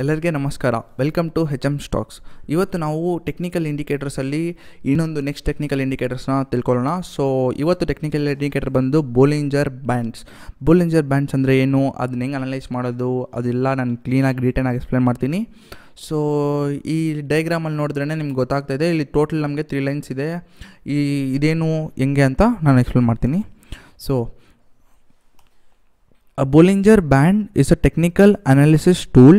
ಎಲ್ಲರಿಗೆ ನಮಸ್ಕಾರ. Welcome to HM stocks. ಇವತ್ತು ನಾವು ಟೆಕ್ನಿಕಲ್ ಇಂಡಿಕೇಟರ್ಸಲ್ಲಿ ಇನ್ನೊಂದು ನೆಕ್ಸ್ಟ್ ಟೆಕ್ನಿಕಲ್ ಇಂಡಿಕೇಟರ್ಸ್ನ ತಿಳ್ಕೊಳ್ಳೋಣ. ಸೊ ಇವತ್ತು ಟೆಕ್ನಿಕಲ್ ಇಂಡಿಕೇಟರ್ ಬಂದು ಬೋಲಿಂಜರ್ ಬ್ಯಾಂಡ್ಸ್. ಬೋಲಿಂಜರ್ ಬ್ಯಾಂಡ್ಸ್ ಅಂದರೆ ಏನು, ಅದನ್ನ ಹೆಂಗೆ ಅನಲೈಸ್ ಮಾಡೋದು, ಅದೆಲ್ಲ ನಾನು ಕ್ಲೀನಾಗಿ ಡೀಟೇಲಾಗಿ ಎಕ್ಸ್ಪ್ಲೇನ್ ಮಾಡ್ತೀನಿ. ಸೊ ಈ ಡಯಾಗ್ರಾಮಲ್ಲಿ ನೋಡಿದ್ರೇ ನಿಮ್ಗೆ ಗೊತ್ತಾಗ್ತಾಯಿದೆ. ಇಲ್ಲಿ ಟೋಟಲ್ ನಮಗೆ 3 ಲೈನ್ಸ್ ಇದೆ. ಇದೇನು ಹೆಂಗೆ ಅಂತ ನಾನು ಎಕ್ಸ್ಪ್ಲೇನ್ ಮಾಡ್ತೀನಿ. So a Bollinger Band is a technical analysis tool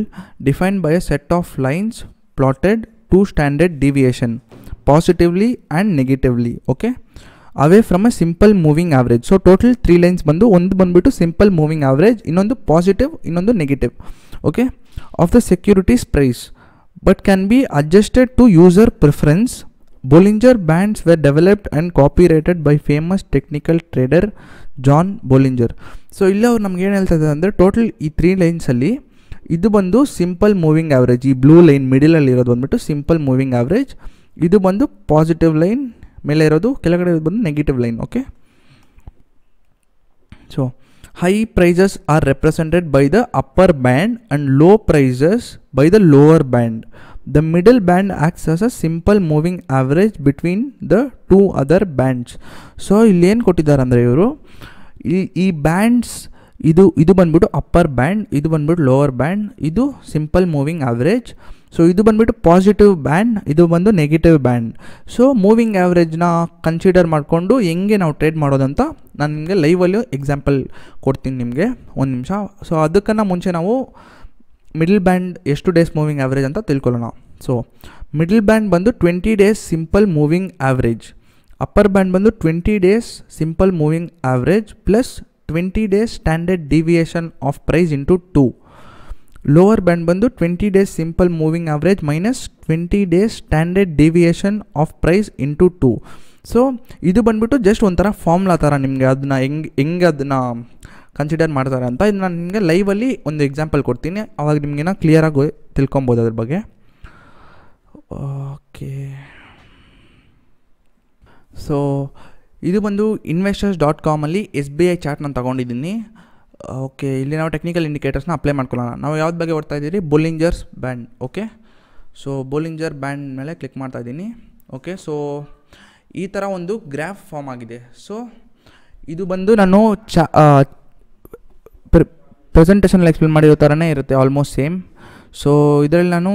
defined by a set of lines plotted to standard deviation positively and negatively, okay, away from a simple moving average. So total 3 lines bandu ಒಂದು ಬಂದ್ಬಿಟ್ಟು simple moving average, ಇನ್ನೊಂದು positive, ಇನ್ನೊಂದು negative, okay, of the securities price, but can be adjusted to user preference. Bollinger Bands were developed and copyrighted by famous technical trader John Bollinger. So ಇಲ್ಲಿ ಅವ್ರು ನಮ್ಗೆ ಏನು ಹೇಳ್ತಾ ಇದ್ದಾರೆ ಅಂದರೆ, ಟೋಟಲ್ ಈ 3 ಲೈನ್ಸಲ್ಲಿ ಇದು ಬಂದು ಸಿಂಪಲ್ ಮೂವಿಂಗ್ ಆವ್ರೇಜ್. ಈ ಬ್ಲೂ ಲೈನ್ ಮಿಡಲಲ್ಲಿ ಇರೋದು ಬಂದ್ಬಿಟ್ಟು ಸಿಂಪಲ್ ಮೂವಿಂಗ್ ಆವ್ರೇಜ್, ಇದು ಬಂದು ಪಾಸಿಟಿವ್ ಲೈನ್, ಮೇಲೆ ಇರೋದು ಕೆಳಗಡೆ ಇರೋದು ಬಂದು negative line, okay. So high prices are represented by the upper band and low prices by the lower band. The middle band acts as a simple moving average between the two other bands. So ಇಲ್ಲಿ ಏನು ಕೊಟ್ಟಿದ್ದಾರೆ ಅಂದರೆ ಇವರು ಈ bands, ಇದು ಬಂದ್ಬಿಟ್ಟು upper band, ಇದು ಬಂದ್ಬಿಟ್ಟು ಲೋವರ್ ಬ್ಯಾಂಡ್, ಇದು ಸಿಂಪಲ್ ಮೂವಿಂಗ್ ಆವ್ರೇಜ್. ಸೊ ಇದು ಬಂದ್ಬಿಟ್ಟು ಪಾಸಿಟಿವ್ ಬ್ಯಾಂಡ್, ಇದು ಬಂದು ನೆಗೆಟಿವ್ ಬ್ಯಾಂಡ್. ಸೊ ಮೂವಿಂಗ್ ಆವ್ರೇಜ್ನ ಕನ್ಸಿಡರ್ ಮಾಡಿಕೊಂಡು ಹೆಂಗೆ ನಾವು ಟ್ರೇಡ್ ಮಾಡೋದಂತ ನಾನು ನಿಮಗೆ ಲೈವಲ್ಲಿ ಎಕ್ಸಾಂಪಲ್ ಕೊಡ್ತೀನಿ ನಿಮಗೆ, ಒಂದು ನಿಮಿಷ. ಸೊ ಅದಕ್ಕನ್ನು ಮುಂಚೆ ನಾವು ಮಿಡಲ್ ಬ್ಯಾಂಡ್ ಎಷ್ಟು ಡೇಸ್ ಮೂವಿಂಗ್ ಆವ್ರೇಜ್ ಅಂತ ತಿಳ್ಕೊಳ್ಳೋಣ. ಸೊ ಮಿಡಲ್ ಬ್ಯಾಂಡ್ ಬಂದು 20 days simple moving average, upper band ಬಂದು 20 days simple moving average plus 20 days standard deviation of price into 2. Lower band ಬಂದು 20 days simple moving average minus 20 days standard deviation of price into 2. So ಇದು ಬಂದ್ಬಿಟ್ಟು just ಒಂಥರ ಫಾರ್ಮ್ಲಾ ಥರ, ನಿಮಗೆ ಅದನ್ನ ಹೆಂಗೆ ಅದನ್ನು ಕನ್ಸಿಡರ್ ಮಾಡ್ತಾರೆ ಅಂತ ಇದು ನಾನು ನಿಮಗೆ ಲೈವಲ್ಲಿ ಒಂದು ಎಕ್ಸಾಂಪಲ್ ಕೊಡ್ತೀನಿ, ಅವಾಗ ನಿಮಗೇನೋ ಕ್ಲಿಯರಾಗಿ ತಿಳ್ಕೊಬೋದು ಅದ್ರ ಬಗ್ಗೆ. ಓಕೆ, ಸೊ ಇದು ಬಂದು investors.com SBI ಚಾರ್ಟ್ ನಾನು ತೊಗೊಂಡಿದ್ದೀನಿ. ಓಕೆ, ಇಲ್ಲಿ ನಾವು ಟೆಕ್ನಿಕಲ್ ಇಂಡಿಕೇಟರ್ಸ್ನ ಅಪ್ಲೈ ಮಾಡ್ಕೊಳ್ಳೋಣ. ನಾವು ಯಾವ್ದು ಬಗ್ಗೆ ಓಡ್ತಾ ಇದ್ದೀರಿ, Bollinger's band, okay. So Bollinger band ಮೇಲೆ ಕ್ಲಿಕ್ ಮಾಡ್ತಾ ಇದ್ದೀನಿ, ಓಕೆ. ಸೊ ಈ ಥರ ಒಂದು ಗ್ರಾಫ್ ಫಾರ್ಮ್ ಆಗಿದೆ. ಸೊ ಇದು ಬಂದು ನಾನು ಪ್ರೆಸೆಂಟೇಷನಲ್ಲಿ ಎಕ್ಸ್ಪ್ಲೇನ್ ಮಾಡಿರೋ ಥರನೇ ಇರುತ್ತೆ, ಆಲ್ಮೋಸ್ಟ್ ಸೇಮ್. ಸೊ ಇದರಲ್ಲಿ ನಾನು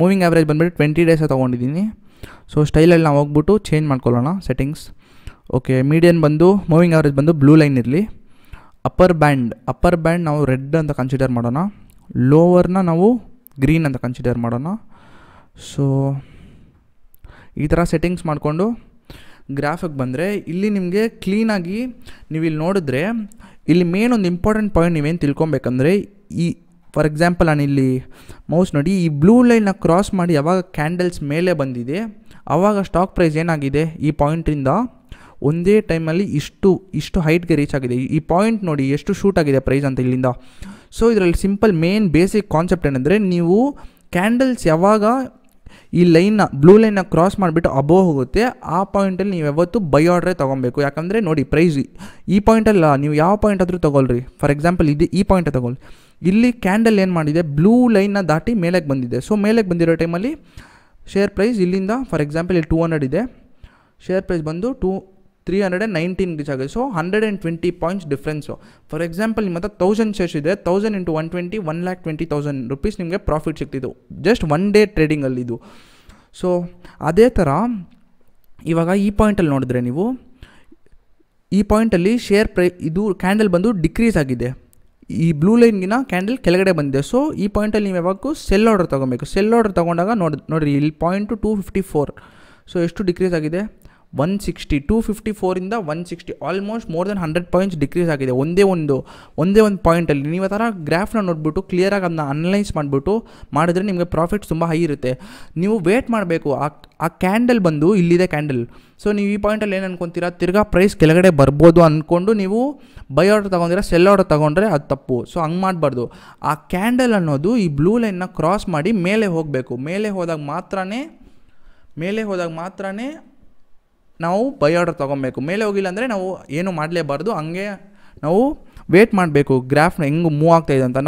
ಮೂವಿಂಗ್ ಆವ್ರೇಜ್ ಬಂದುಬಿಟ್ಟು 20 ಡೇಸೇ ತೊಗೊಂಡಿದ್ದೀನಿ. ಸೊ ಸ್ಟೈಲಲ್ಲಿ ನಾವು ಹೋಗ್ಬಿಟ್ಟು ಚೇಂಜ್ ಮಾಡ್ಕೊಳ್ಳೋಣ ಸೆಟ್ಟಿಂಗ್ಸ್, ಓಕೆ. ಮೀಡಿಯನ್ ಬಂದು ಮೂವಿಂಗ್ ಆವ್ರೇಜ್ ಬಂದು ಬ್ಲೂ ಲೈನ್ ಇರಲಿ. ಅಪ್ಪರ್ ಬ್ಯಾಂಡ್ ನಾವು ರೆಡ್ ಅಂತ ಕನ್ಸಿಡರ್ ಮಾಡೋಣ, ಲೋವರ್ನ ನಾವು ಗ್ರೀನ್ ಅಂತ ಕನ್ಸಿಡರ್ ಮಾಡೋಣ. ಸೊ ಈ ಥರ ಸೆಟ್ಟಿಂಗ್ಸ್ ಮಾಡಿಕೊಂಡು ಗ್ರಾಫಿಗೆ ಬಂದರೆ ಇಲ್ಲಿ ನಿಮಗೆ ಕ್ಲೀನಾಗಿ ನೀವು ಇಲ್ಲಿ ನೋಡಿದ್ರೆ ಇಲ್ಲಿ ಮೇನ್ ಒಂದು ಇಂಪಾರ್ಟೆಂಟ್ ಪಾಯಿಂಟ್ ನೀವೇನು ತಿಳ್ಕೊಬೇಕಂದ್ರೆ, ಈ ಫಾರ್ ಎಕ್ಸಾಂಪಲ್ ನಾನು ಇಲ್ಲಿ ಮೌಸ್ ನೋಡಿ, ಈ ಬ್ಲೂ ಲೈನ್ನ ಕ್ರಾಸ್ ಮಾಡಿ ಯಾವಾಗ ಕ್ಯಾಂಡಲ್ಸ್ ಮೇಲೆ ಬಂದಿದೆ ಆವಾಗ ಸ್ಟಾಕ್ ಪ್ರೈಸ್ ಏನಾಗಿದೆ, ಈ ಪಾಯಿಂಟಿಂದ ಒಂದೇ ಟೈಮಲ್ಲಿ ಇಷ್ಟು ಹೈಟ್ಗೆ ರೀಚ್ ಆಗಿದೆ. ಈ ಪಾಯಿಂಟ್ ನೋಡಿ ಎಷ್ಟು ಶೂಟ್ ಆಗಿದೆ ಪ್ರೈಸ್ ಅಂತ ಇಲ್ಲಿಂದ. ಸೊ ಇದರಲ್ಲಿ ಸಿಂಪಲ್ ಮೇನ್ ಬೇಸಿಕ್ ಕಾನ್ಸೆಪ್ಟ್ ಏನಂದರೆ, ನೀವು ಕ್ಯಾಂಡಲ್ಸ್ ಯಾವಾಗ ಈ ಬ್ಲೂ ಲೈನ್ನ ಕ್ರಾಸ್ ಮಾಡಿಬಿಟ್ಟು ಅಬೋವ್ ಹೋಗುತ್ತೆ ಆ ಪಾಯಿಂಟಲ್ಲಿ ನೀವು ಯಾವತ್ತು ಬೈ ಆರ್ಡ್ರೇ ತೊಗೊಬೇಕು. ಯಾಕಂದರೆ ನೋಡಿ ಪ್ರೈಸ್ ಈ ಪಾಯಿಂಟಲ್ಲ, ನೀವು ಯಾವ ಪಾಯಿಂಟ್ ಆದರೂ ತೊಗೊಳ್ರಿ. ಫಾರ್ ಎಕ್ಸಾಂಪಲ್ ಈ ಪಾಯಿಂಟ್ ತೊಗೊಳ್ಳಿ, ಇಲ್ಲಿ ಕ್ಯಾಂಡಲ್ ಏನು ಮಾಡಿದೆ, ಬ್ಲೂ ಲೈನ್ನ ದಾಟಿ ಮೇಲೆಗೆ ಬಂದಿದೆ. ಸೊ ಮೇಲೆಗೆ ಬಂದಿರೋ ಟೈಮಲ್ಲಿ ಶೇರ್ ಪ್ರೈಸ್ ಇಲ್ಲಿಂದ ಫಾರ್ ಎಕ್ಸಾಂಪಲ್ ಇಲ್ಲಿ 200 ಇದೆ, ಶೇರ್ ಪ್ರೈಸ್ ಬಂದು 319 ರೀಚ್ ಆಗಿದೆ. So 120 points difference. For example ನಿಮ್ಮ ಹತ್ರ 1000 ಶೇರ್ಸ್ ಇದೆ, 1000 × 120 1,20,000 ರೂಪೀಸ್ ನಿಮಗೆ ಪ್ರಾಫಿಟ್ ಸಿಗ್ತಿದ್ದು ಜಸ್ಟ್ 1 ಡೇ ಟ್ರೇಡಿಂಗಲ್ಲಿ ಇದು. ಸೊ ಅದೇ ಥರ ಇವಾಗ ಈ ಪಾಯಿಂಟಲ್ಲಿ ನೋಡಿದ್ರೆ ನೀವು, ಈ ಪಾಯಿಂಟಲ್ಲಿ ಶೇರ್ ಇದು ಕ್ಯಾಂಡಲ್ ಬಂದು ಡಿಕ್ರೀಸ್ ಆಗಿದೆ, ಈ ಬ್ಲೂ ಲೈನ್ಗಿನ ಕ್ಯಾಂಡಲ್ ಕೆಳಗಡೆ ಬಂದಿದೆ. ಸೊ ಈ ಪಾಯಿಂಟಲ್ಲಿ ನೀವು ಯಾವಾಗೂ ಸೆಲ್ ಆರ್ಡರ್ ತೊಗೊಬೇಕು. ಸೆಲ್ ಆರ್ಡರ್ ತೊಗೊಂಡಾಗ ನೋಡಿರಿ ಇಲ್ಲಿ ಪಾಯಿಂಟು 254. ಸೊ ಎಷ್ಟು ಡಿಕ್ರೀಸ್ ಆಗಿದೆ, 160, 254ಇಂದ 160, almost more than 100 points decrease ಆಗಿದೆ ಒಂದೇ ಒಂದು ಪಾಯಿಂಟಲ್ಲಿ. ನೀವು ಆ ಥರ ಗ್ರಾಫ್ನ ನೋಡಿಬಿಟ್ಟು ಕ್ಲಿಯರಾಗಿ ಅದನ್ನ ಅನಲೈಸ್ ಮಾಡಿದ್ರೆ ನಿಮಗೆ ಪ್ರಾಫಿಟ್ಸ್ ತುಂಬ ಹೈ ಇರುತ್ತೆ. ನೀವು ವೇಟ್ ಮಾಡಬೇಕು, ಆ ಕ್ಯಾಂಡಲ್ ಬಂದು ಇಲ್ಲಿದೆ ಕ್ಯಾಂಡಲ್. ಸೊ ನೀವು ಈ ಪಾಯಿಂಟಲ್ಲಿ ಏನು ಅನ್ಕೊತೀರಾ, ತಿರ್ಗಾ ಪ್ರೈಸ್ ಕೆಳಗಡೆ ಬರ್ಬೋದು ಅಂದ್ಕೊಂಡು ನೀವು ಬೈ ಆರ್ಡರ್ ತೊಗೊಂಡಿರ, ಸೆಲ್ ಆರ್ಡರ್ ತೊಗೊಂಡ್ರೆ ಅದು ತಪ್ಪು. ಸೊ ಹಂಗೆ ಮಾಡಬಾರ್ದು. ಆ ಕ್ಯಾಂಡಲ್ ಅನ್ನೋದು ಈ ಬ್ಲೂ ಲೈನ್ನ ಕ್ರಾಸ್ ಮಾಡಿ ಮೇಲೆ ಹೋಗಬೇಕು. ಮೇಲೆ ಹೋದಾಗ ಮಾತ್ರನೇ ನಾವು ಬೈ ಆರ್ಡರ್ ತೊಗೊಬೇಕು. ಮೇಲೆ ಹೋಗಿಲ್ಲ ಅಂದರೆ ನಾವು ಏನು ಮಾಡಲೇಬಾರ್ದು, ಹಂಗೆ ನಾವು ವೇಟ್ ಮಾಡಬೇಕು ಗ್ರಾಫ್ನ ಹೆಂಗೆ ಮೂವ್ ಆಗ್ತಾಯಿದೆ ಅಂತ.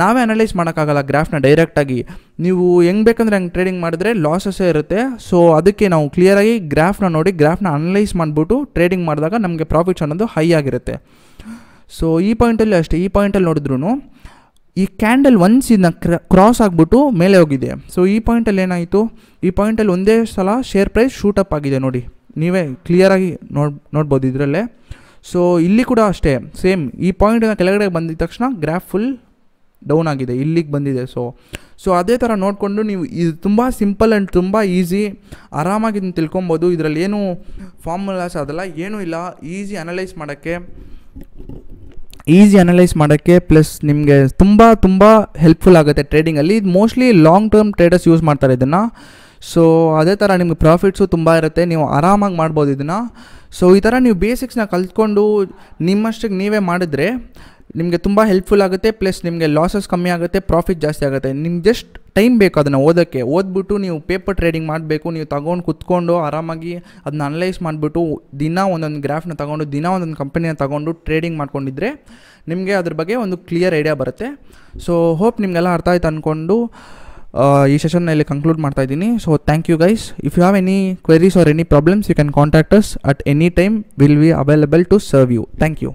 ನಾವೇ ಅನಲೈಸ್ ಮಾಡೋಕ್ಕಾಗಲ್ಲ ಗ್ರಾಫ್ನ ಡೈರೆಕ್ಟಾಗಿ. ನೀವು ಹೆಂಗೆ ಬೇಕಂದ್ರೆ ಹಂಗೆ ಟ್ರೇಡಿಂಗ್ ಮಾಡಿದ್ರೆ ಲಾಸಸ್ಸೇ ಇರುತ್ತೆ. ಸೊ ಅದಕ್ಕೆ ನಾವು ಕ್ಲಿಯರಾಗಿ ಗ್ರಾಫ್ನ ನೋಡಿ ಗ್ರಾಫ್ನ ಅನಲೈಸ್ ಮಾಡಿಬಿಟ್ಟು ಟ್ರೇಡಿಂಗ್ ಮಾಡಿದಾಗ ನಮಗೆ ಪ್ರಾಫಿಟ್ಸ್ ಅನ್ನೋದು ಹೈ ಆಗಿರುತ್ತೆ. ಸೊ ಈ ಪಾಯಿಂಟಲ್ಲಿ ಅಷ್ಟೇ, ಈ ಪಾಯಿಂಟಲ್ಲಿ ನೋಡಿದ್ರು ಈ ಕ್ಯಾಂಡಲ್ ಒನ್ಸ್ ಇದನ್ನ ಕ್ರಾಸ್ ಆಗಿಬಿಟ್ಟು ಮೇಲೆ ಹೋಗಿದೆ. ಸೊ ಈ ಪಾಯಿಂಟಲ್ಲಿ ಏನಾಯಿತು, ಈ ಪಾಯಿಂಟಲ್ಲಿ ಒಂದೇ ಸಲ ಶೇರ್ ಪ್ರೈಸ್ ಶೂಟಪ್ ಆಗಿದೆ ನೋಡಿ, ನೀವೇ ಕ್ಲಿಯರಾಗಿ ನೋಡ್ಬೋದು ಇದರಲ್ಲೇ. ಸೊ ಇಲ್ಲಿ ಕೂಡ ಅಷ್ಟೇ ಸೇಮ್, ಈ ಪಾಯಿಂಟಿನ ಕೆಳಗಡೆ ಬಂದಿದ ತಕ್ಷಣ ಗ್ರಾಫ್ ಫುಲ್ ಡೌನ್ ಆಗಿದೆ, ಇಲ್ಲಿಗೆ ಬಂದಿದೆ. ಸೊ ಅದೇ ಥರ ನೋಡಿಕೊಂಡು ನೀವು ಇದು ತುಂಬ ಸಿಂಪಲ್ ಆ್ಯಂಡ್ ತುಂಬ ಈಸಿ, ಆರಾಮಾಗಿ ಇದನ್ನು ತಿಳ್ಕೊಬೋದು. ಇದರಲ್ಲಿ ಏನು ಫಾರ್ಮುಲಾಸ್ ಅದೆಲ್ಲ ಏನೂ ಇಲ್ಲ. ಈಸಿ ಅನಲೈಸ್ ಮಾಡೋಕ್ಕೆ ಪ್ಲಸ್ ನಿಮಗೆ ತುಂಬ ಹೆಲ್ಪ್ಫುಲ್ ಆಗುತ್ತೆ ಟ್ರೇಡಿಂಗಲ್ಲಿ. ಇದು mostly long term traders use ಮಾಡ್ತಾರೆ ಇದನ್ನು. ಸೊ ಅದೇ ಥರ ನಿಮಗೆ ಪ್ರಾಫಿಟ್ಸು ತುಂಬ ಇರುತ್ತೆ, ನೀವು ಆರಾಮಾಗಿ ಮಾಡ್ಬೋದು ಇದನ್ನು. ಸೊ ಈ ಥರ ನೀವು ಬೇಸಿಕ್ಸ್ನ ಕಲ್ತ್ಕೊಂಡು ನಿಮ್ಮಷ್ಟಕ್ಕೆ ನೀವೇ ಮಾಡಿದ್ರೆ ನಿಮಗೆ ತುಂಬ ಹೆಲ್ಪ್ಫುಲ್ ಆಗುತ್ತೆ. ಪ್ಲಸ್ ನಿಮಗೆ ಲಾಸಸ್ ಕಮ್ಮಿ ಆಗುತ್ತೆ, ಪ್ರಾಫಿಟ್ ಜಾಸ್ತಿ ಆಗುತ್ತೆ. ನಿಮ್ಗೆ ಜಸ್ಟ್ ಟೈಮ್ ಬೇಕು ಅದನ್ನು ಓದ್ಬಿಟ್ಟು ನೀವು ಪೇಪರ್ ಟ್ರೇಡಿಂಗ್ ಮಾಡಬೇಕು. ನೀವು ತಗೊಂಡು ಕುತ್ಕೊಂಡು ಆರಾಮಾಗಿ ಅದನ್ನ ಅನಲೈಸ್ ಮಾಡಿಬಿಟ್ಟು ದಿನ ಒಂದೊಂದು ಗ್ರಾಫ್ನ ತೊಗೊಂಡು ದಿನ ಒಂದೊಂದು ಕಂಪನಿನ ತೊಗೊಂಡು ಟ್ರೇಡಿಂಗ್ ಮಾಡ್ಕೊಂಡಿದ್ರೆ ನಿಮಗೆ ಅದ್ರ ಬಗ್ಗೆ ಒಂದು ಕ್ಲಿಯರ್ ಐಡಿಯಾ ಬರುತ್ತೆ. ಸೊ ಹೋಪ್ ನಿಮಗೆಲ್ಲ ಅರ್ಥ ಆಯ್ತು ಅಂದ್ಕೊಂಡು ಈ ಸೆಷನ್ನ ಇಲ್ಲಿ ಕಂಕ್ಲೂಡ್ ಮಾಡ್ತಾ ಇದ್ದೀನಿ. So thank you guys. If you have any queries or any problems you can contact us at any time. Will be available to serve you. Thank you.